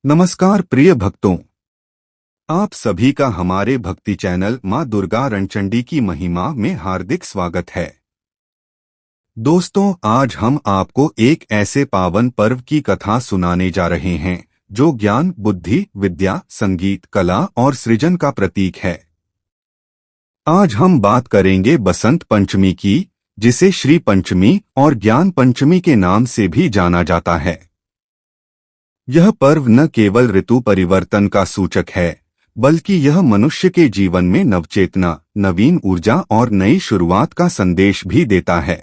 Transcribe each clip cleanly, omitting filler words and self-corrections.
नमस्कार प्रिय भक्तों, आप सभी का हमारे भक्ति चैनल मां दुर्गा रणचंडी की महिमा में हार्दिक स्वागत है। दोस्तों, आज हम आपको एक ऐसे पावन पर्व की कथा सुनाने जा रहे हैं जो ज्ञान, बुद्धि, विद्या, संगीत, कला और सृजन का प्रतीक है। आज हम बात करेंगे बसंत पंचमी की, जिसे श्री पंचमी और ज्ञान पंचमी के नाम से भी जाना जाता है। यह पर्व न केवल ऋतु परिवर्तन का सूचक है, बल्कि यह मनुष्य के जीवन में नवचेतना, नवीन ऊर्जा और नई शुरुआत का संदेश भी देता है।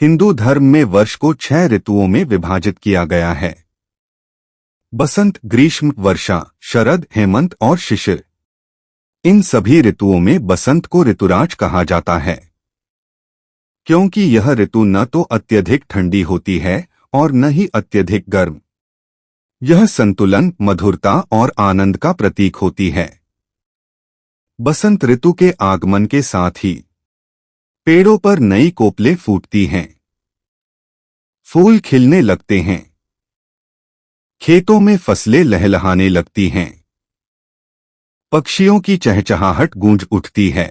हिंदू धर्म में वर्ष को 6 ऋतुओं में विभाजित किया गया है: बसंत, ग्रीष्म, वर्षा, शरद, हेमंत और शिशिर। इन सभी ऋतुओं में बसंत को ऋतुराज कहा जाता है, क्योंकि यह ऋतु न तो अत्यधिक ठंडी होती है और न ही अत्यधिक गर्म। यह संतुलन, मधुरता और आनंद का प्रतीक होती है। बसंत ऋतु के आगमन के साथ ही पेड़ों पर नई कोपलें फूटती हैं, फूल खिलने लगते हैं, खेतों में फसलें लहलहाने लगती हैं, पक्षियों की चहचहाहट गूंज उठती है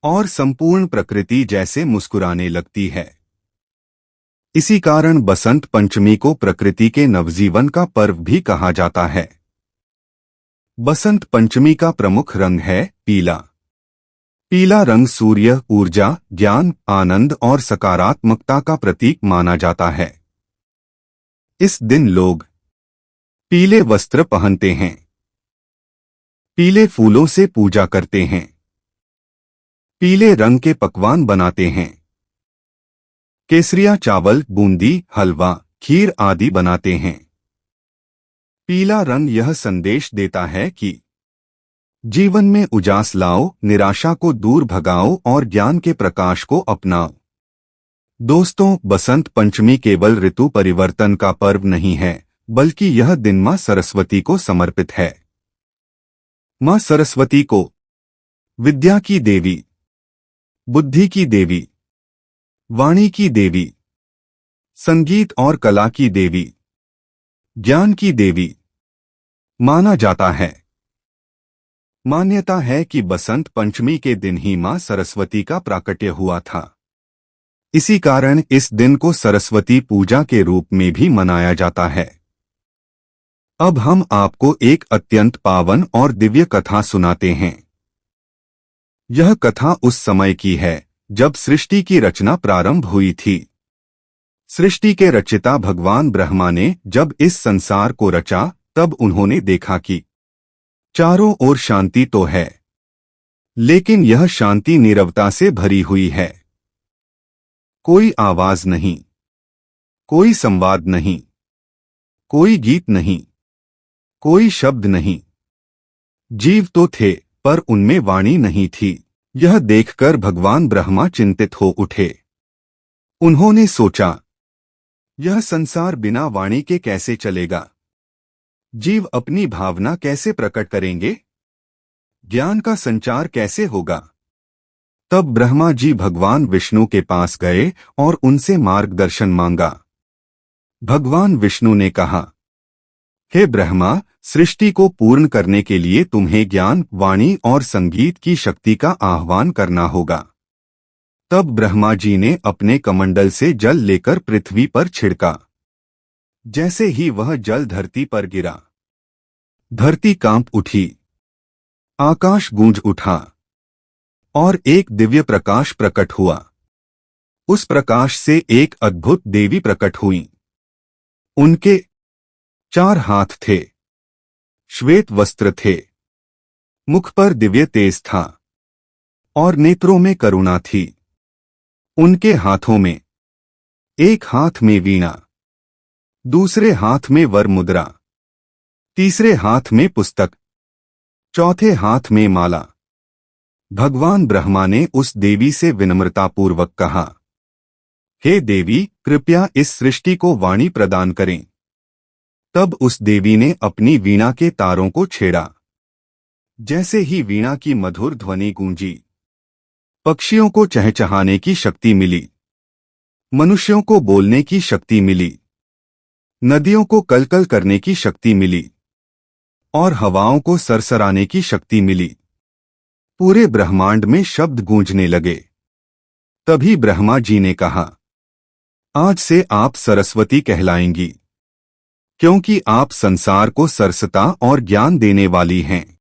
और संपूर्ण प्रकृति जैसे मुस्कुराने लगती है। इसी कारण बसंत पंचमी को प्रकृति के नवजीवन का पर्व भी कहा जाता है। बसंत पंचमी का प्रमुख रंग है पीला। पीला रंग सूर्य, ऊर्जा, ज्ञान, आनंद और सकारात्मकता का प्रतीक माना जाता है। इस दिन लोग पीले वस्त्र पहनते हैं, पीले फूलों से पूजा करते हैं, पीले रंग के पकवान बनाते हैं। केसरिया चावल, बूंदी, हलवा, खीर आदि बनाते हैं। पीला रंग यह संदेश देता है कि जीवन में उजास लाओ, निराशा को दूर भगाओ और ज्ञान के प्रकाश को अपनाओ। दोस्तों, बसंत पंचमी केवल ऋतु परिवर्तन का पर्व नहीं है, बल्कि यह दिन मां सरस्वती को समर्पित है। मां सरस्वती को विद्या की देवी, बुद्धि की देवी, वाणी की देवी, संगीत और कला की देवी, ज्ञान की देवी माना जाता है। मान्यता है कि बसंत पंचमी के दिन ही मां सरस्वती का प्राकट्य हुआ था। इसी कारण इस दिन को सरस्वती पूजा के रूप में भी मनाया जाता है। अब हम आपको एक अत्यंत पावन और दिव्य कथा सुनाते हैं। यह कथा उस समय की है जब सृष्टि की रचना प्रारंभ हुई थी। सृष्टि के रचयिता भगवान ब्रह्मा ने जब इस संसार को रचा, तब उन्होंने देखा कि चारों ओर शांति तो है, लेकिन यह शांति नीरवता से भरी हुई है। कोई आवाज नहीं, कोई संवाद नहीं, कोई गीत नहीं, कोई शब्द नहीं। जीव तो थे, पर उनमें वाणी नहीं थी। यह देखकर भगवान ब्रह्मा चिंतित हो उठे। उन्होंने सोचा, यह संसार बिना वाणी के कैसे चलेगा? जीव अपनी भावना कैसे प्रकट करेंगे? ज्ञान का संचार कैसे होगा? तब ब्रह्मा जी भगवान विष्णु के पास गए और उनसे मार्गदर्शन मांगा। भगवान विष्णु ने कहा, हे ब्रह्मा, सृष्टि को पूर्ण करने के लिए तुम्हें ज्ञान, वाणी और संगीत की शक्ति का आह्वान करना होगा। तब ब्रह्मा जी ने अपने कमंडल से जल लेकर पृथ्वी पर छिड़का। जैसे ही वह जल धरती पर गिरा, धरती कांप उठी, आकाश गूंज उठा और एक दिव्य प्रकाश प्रकट हुआ। उस प्रकाश से एक अद्भुत देवी प्रकट हुई। उनके 4 हाथ थे, श्वेत वस्त्र थे, मुख पर दिव्य तेज था और नेत्रों में करुणा थी। उनके हाथों में, एक हाथ में वीणा, दूसरे हाथ में वर मुद्रा, तीसरे हाथ में पुस्तक, चौथे हाथ में माला। भगवान ब्रह्मा ने उस देवी से विनम्रतापूर्वक कहा, हे देवी, कृपया इस सृष्टि को वाणी प्रदान करें। तब उस देवी ने अपनी वीणा के तारों को छेड़ा। जैसे ही वीणा की मधुर ध्वनि गूंजी, पक्षियों को चहचहाने की शक्ति मिली, मनुष्यों को बोलने की शक्ति मिली, नदियों को कलकल करने की शक्ति मिली और हवाओं को सरसराने की शक्ति मिली। पूरे ब्रह्मांड में शब्द गूंजने लगे। तभी ब्रह्मा जी ने कहा, आज से आप सरस्वती कहलाएंगी, क्योंकि आप संसार को सरसता और ज्ञान देने वाली हैं।